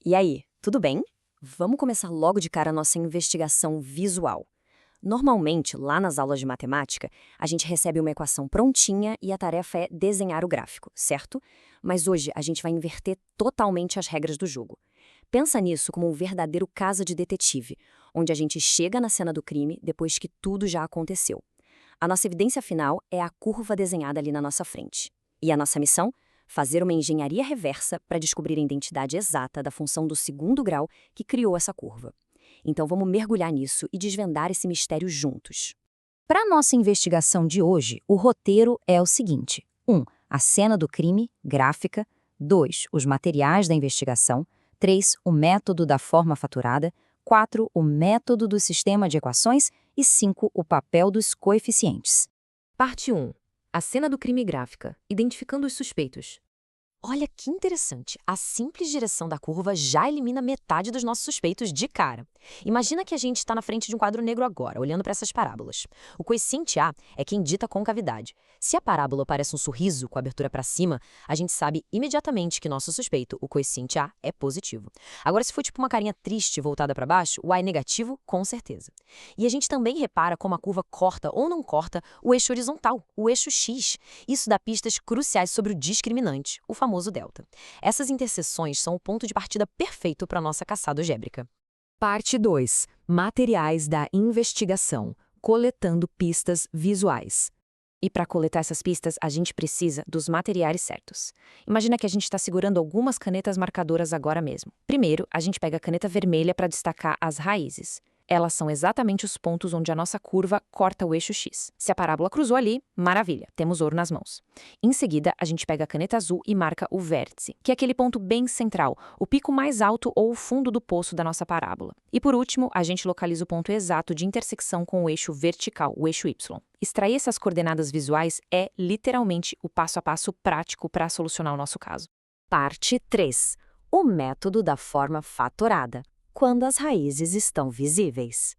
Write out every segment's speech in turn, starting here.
E aí, tudo bem? Vamos começar logo de cara a nossa investigação visual. Normalmente, lá nas aulas de matemática, a gente recebe uma equação prontinha e a tarefa é desenhar o gráfico, certo? Mas hoje a gente vai inverter totalmente as regras do jogo. Pensa nisso como um verdadeiro caso de detetive, onde a gente chega na cena do crime depois que tudo já aconteceu. A nossa evidência final é a curva desenhada ali na nossa frente. E a nossa missão? Fazer uma engenharia reversa para descobrir a identidade exata da função do segundo grau que criou essa curva. Então vamos mergulhar nisso e desvendar esse mistério juntos. Para nossa investigação de hoje, o roteiro é o seguinte: 1. A cena do crime, gráfica. 2. Os materiais da investigação. 3. O método da forma fatorada. 4. O método do sistema de equações. E 5. O papel dos coeficientes. Parte 1. A cena do crime gráfica, identificando os suspeitos. Olha que interessante, a simples direção da curva já elimina metade dos nossos suspeitos de cara. Imagina que a gente está na frente de um quadro negro agora, olhando para essas parábolas. O coeficiente A é quem dita a concavidade. Se a parábola parece um sorriso com a abertura para cima, a gente sabe imediatamente que nosso suspeito, o coeficiente A, é positivo. Agora, se for tipo uma carinha triste voltada para baixo, o A é negativo, com certeza. E a gente também repara como a curva corta ou não corta o eixo horizontal, o eixo X. Isso dá pistas cruciais sobre o discriminante, o famoso delta. Essas interseções são o ponto de partida perfeito para a nossa caçada algébrica. Parte 2. Materiais da investigação, coletando pistas visuais. E para coletar essas pistas, a gente precisa dos materiais certos. Imagina que a gente está segurando algumas canetas marcadoras agora mesmo. Primeiro, a gente pega a caneta vermelha para destacar as raízes. Elas são exatamente os pontos onde a nossa curva corta o eixo X. Se a parábola cruzou ali, maravilha, temos ouro nas mãos. Em seguida, a gente pega a caneta azul e marca o vértice, que é aquele ponto bem central, o pico mais alto ou o fundo do poço da nossa parábola. E por último, a gente localiza o ponto exato de intersecção com o eixo vertical, o eixo Y. Extrair essas coordenadas visuais é, literalmente, o passo a passo prático para solucionar o nosso caso. Parte 3. O método da forma fatorada, quando as raízes estão visíveis.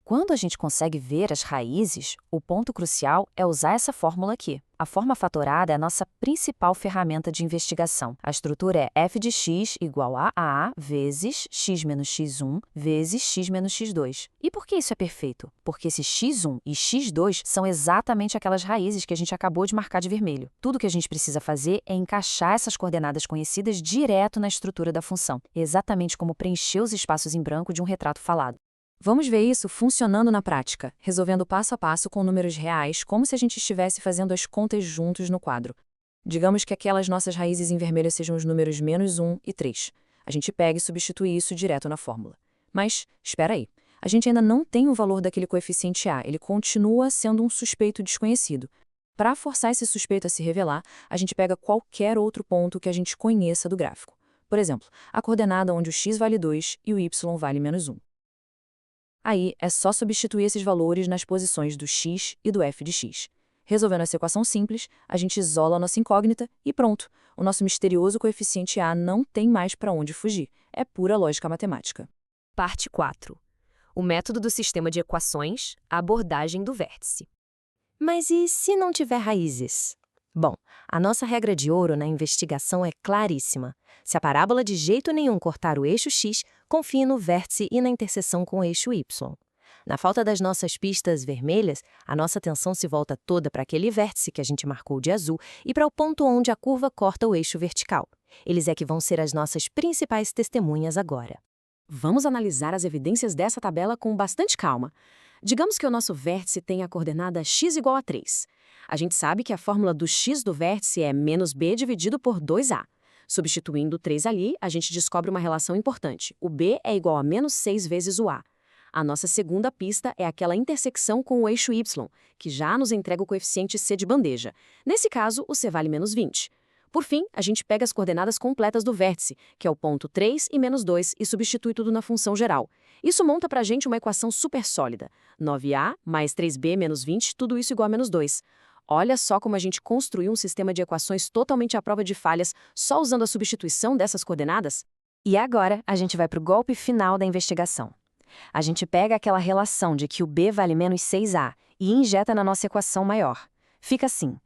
Quando a gente consegue ver as raízes, o ponto crucial é usar essa fórmula aqui. A forma fatorada é a nossa principal ferramenta de investigação. A estrutura é f de x igual a A vezes x menos x1 vezes x menos x2. E por que isso é perfeito? Porque esse x1 e x2 são exatamente aquelas raízes que a gente acabou de marcar de vermelho. Tudo que a gente precisa fazer é encaixar essas coordenadas conhecidas direto na estrutura da função, exatamente como preencher os espaços em branco de um retrato falado. Vamos ver isso funcionando na prática, resolvendo passo a passo com números reais, como se a gente estivesse fazendo as contas juntos no quadro. Digamos que aquelas nossas raízes em vermelho sejam os números -1 e 3. A gente pega e substitui isso direto na fórmula. Mas, espera aí, a gente ainda não tem o valor daquele coeficiente A, ele continua sendo um suspeito desconhecido. Para forçar esse suspeito a se revelar, a gente pega qualquer outro ponto que a gente conheça do gráfico. Por exemplo, a coordenada onde o x vale 2 e o y vale -1. Aí, é só substituir esses valores nas posições do x e do f de x. Resolvendo essa equação simples, a gente isola a nossa incógnita e pronto. O nosso misterioso coeficiente A não tem mais para onde fugir. É pura lógica matemática. Parte 4. O método do sistema de equações, a abordagem do vértice. Mas e se não tiver raízes? Bom, a nossa regra de ouro na investigação é claríssima. Se a parábola de jeito nenhum cortar o eixo X, confie no vértice e na interseção com o eixo Y. Na falta das nossas pistas vermelhas, a nossa atenção se volta toda para aquele vértice que a gente marcou de azul e para o ponto onde a curva corta o eixo vertical. Eles é que vão ser as nossas principais testemunhas agora. Vamos analisar as evidências dessa tabela com bastante calma. Digamos que o nosso vértice tem a coordenada x igual a 3. A gente sabe que a fórmula do x do vértice é menos b dividido por 2a. Substituindo 3 ali, a gente descobre uma relação importante. O b é igual a menos 6 vezes o a. A nossa segunda pista é aquela intersecção com o eixo y, que já nos entrega o coeficiente c de bandeja. Nesse caso, o c vale menos 20. Por fim, a gente pega as coordenadas completas do vértice, que é o ponto 3 e menos 2, e substitui tudo na função geral. Isso monta pra gente uma equação super sólida. 9a mais 3b menos 20, tudo isso igual a menos 2. Olha só como a gente construiu um sistema de equações totalmente à prova de falhas, só usando a substituição dessas coordenadas. E agora, a gente vai para o golpe final da investigação. A gente pega aquela relação de que o b vale menos 6a e injeta na nossa equação maior. Fica assim: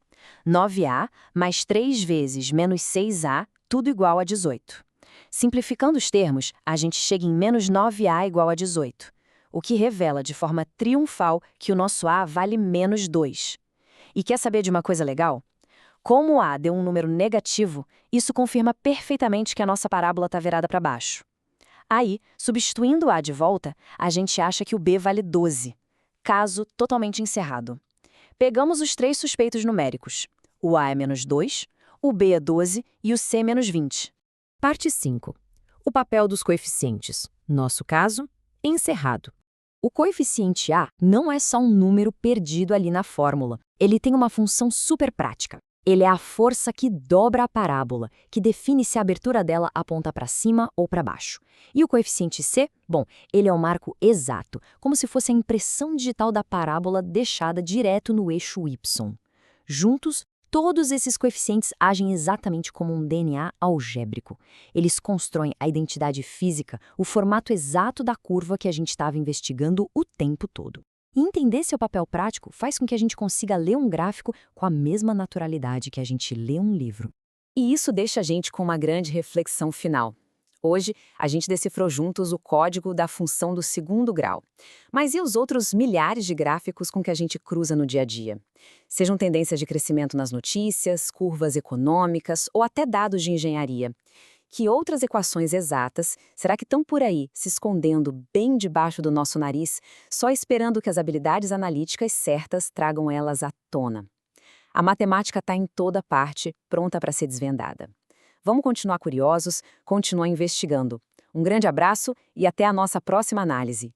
9a mais 3 vezes menos 6a, tudo igual a 18. Simplificando os termos, a gente chega em menos 9A igual a 18, o que revela de forma triunfal que o nosso A vale menos 2. E quer saber de uma coisa legal? Como o A deu um número negativo, isso confirma perfeitamente que a nossa parábola está virada para baixo. Aí, substituindo o A de volta, a gente acha que o B vale 12. Caso totalmente encerrado. Pegamos os 3 suspeitos numéricos. O A é menos 2, o B é 12 e o C é menos 20. Parte 5. O papel dos coeficientes. Nosso caso, encerrado. O coeficiente A não é só um número perdido ali na fórmula. Ele tem uma função super prática. Ele é a força que dobra a parábola, que define se a abertura dela aponta para cima ou para baixo. E o coeficiente C? Bom, ele é o marco exato, como se fosse a impressão digital da parábola deixada direto no eixo Y. Juntos, todos esses coeficientes agem exatamente como um DNA algébrico. Eles constroem a identidade física, o formato exato da curva que a gente estava investigando o tempo todo. E entender seu papel prático faz com que a gente consiga ler um gráfico com a mesma naturalidade que a gente lê um livro. E isso deixa a gente com uma grande reflexão final. Hoje, a gente decifrou juntos o código da função do segundo grau. Mas e os outros milhares de gráficos com que a gente cruza no dia a dia? Sejam tendências de crescimento nas notícias, curvas econômicas ou até dados de engenharia. Que outras equações exatas será que estão por aí, se escondendo bem debaixo do nosso nariz, só esperando que as habilidades analíticas certas tragam elas à tona? A matemática está em toda parte, pronta para ser desvendada. Vamos continuar curiosos, continuar investigando. Um grande abraço e até a nossa próxima análise.